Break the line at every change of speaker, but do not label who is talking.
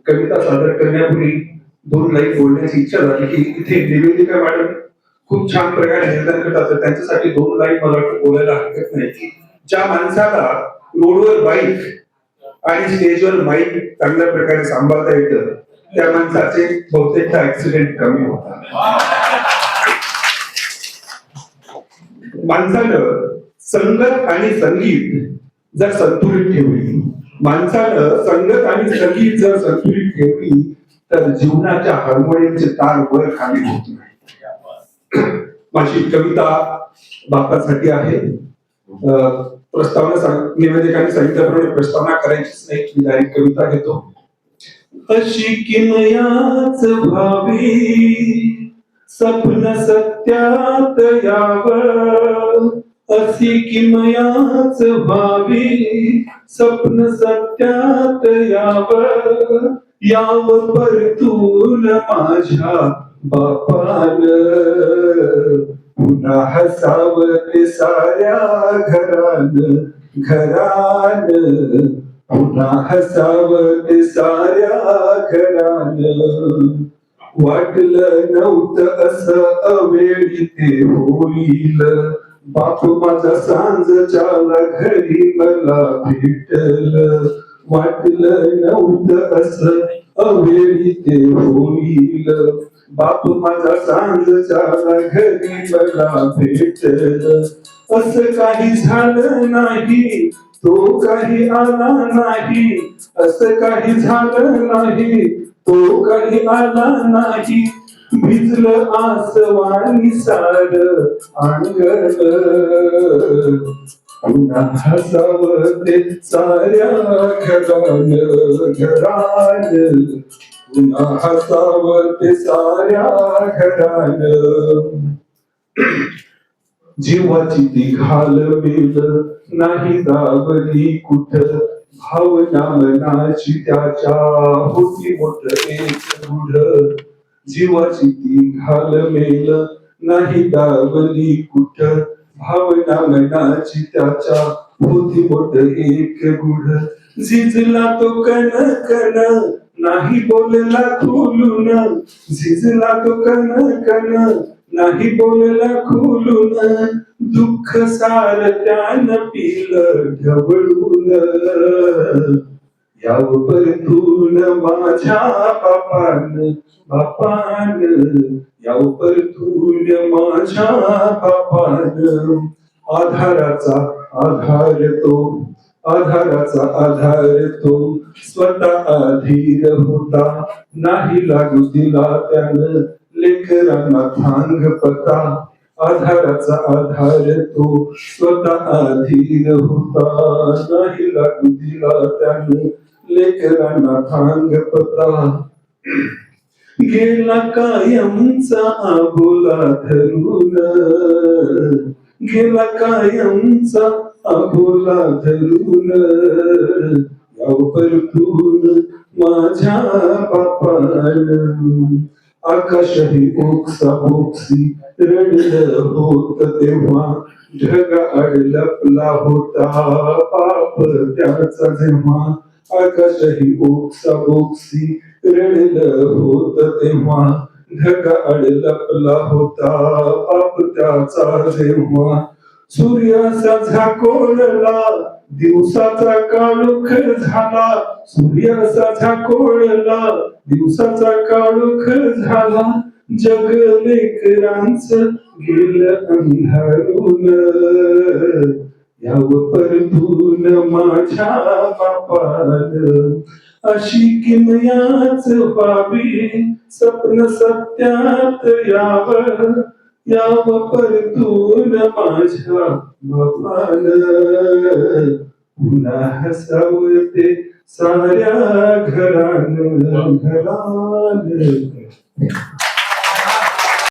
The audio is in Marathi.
कविता सादर करण्यापूर्वी दोन लाईन बोलण्याची इच्छा झाली की इथे निवेदिका मॅडम खूप छान प्रकारे निर्धार करतात, त्यांच्यासाठी दोन लाईन मला वाटतं बोलायला हरकत नाही. की ज्या माणसाला रोडवर बाईक आणि स्टेजवर माईक चांगल्या प्रकारे सांभाळता येतं त्या माणसाचे बहुतेकदा ऍक्सिडेंट कमी होतात. माणसानं संगत आणि संगीत जर संतुलित ठेवली, माणसानं संगत आणि संगीत जर संतुलित ठेवली तर जीवनाच्या हार्मोनियमचे तार वर खाली होत नाही. माझी कविता बापासाठी आहे. प्रस्तावना निवेदिकांनी सांगितल्याप्रमाणे प्रस्तावना करायचीच नाही, मी डायरेक्ट कविता घेतो. अशी किमयाच भावी स्वप्न सत्यात यावं, अशी किमयाच भावी स्वप्न सत्यात यावं, यावं परतून माझ्या बापान, पुन्हा हसावं ते साऱ्या घरान घरान, पुन्हा हसावं ते साऱ्या घरान. वाटलं नव्हतं असं अवेळी ते होईल, बाप माझा सांजच्याला घरी मला भेटल. वाटलं नव्हतं असं अवेळी ते होईल, बाप माझा सांजच्याला घरी मला भेटल. असं काही झालं नाही, तो काही आला नाही, असं काही झालं नाही, तो काही आला नाही. भिजलं आसवानी सार अंगण, पुन्हा हसावं ते साऱ्या घरान घरान, पुन्हा हसावं ते साऱ्या घरान. जीवाची ती घालवेल नाही दाबली कुठ, भावना मनाची त्याच्या होती मोठ एक गुढ. जीवाची ती घालवेल नाही दाबली कुठ, भावना मनाची त्याच्या होती मोठ एक गुढ. झिजला तो कण कण नाही बोलला खोलून, झिजला तो कण कण नाही बोलला खोलून, दुःख सार त्यानं पिलं ढवळून. यावं परतून माझ्या बापान बापान, यावं परतून माझ्या बापान. आधाराचा आधार तो, आधाराचा आधार तो, स्वतः अधीर होता, नाही लागू दिला त्यानं लेकरांना थांग पता. आधाराचा आधार तो, स्वतः अधीर होता, नाही लागू दिला त्यानं लेकरांना थांग पता. गेला कायमचा आबोला धरून, गेला कायमचा आबोला धरून, यावं परतून माझ्या बापान. आकाशही ओक्सा ओक्सी रडलं होत तेव्हा, ढग आड लपला होता पाप त्याचा जेव्हा. आकाशही ओक्सा ओक्सी रडलं होत तेव्हा, ढग आड लपला होता पाप त्याचा जेव्हा. सूर्याचा झाकोळला दिवसाचा काळोख झाला, सूर्याचा झाकोळला दिवसाचा काळोख झाला. जग लेकरांचं गेलं अंधारून, यावं परतून माझ्या बापान. अशी किमयाच व्हावी स्वप्न सत्यात यावं, यावं परतून माझ्या बापान. पुन्हा हसावं ते साऱ्या घरान घरान.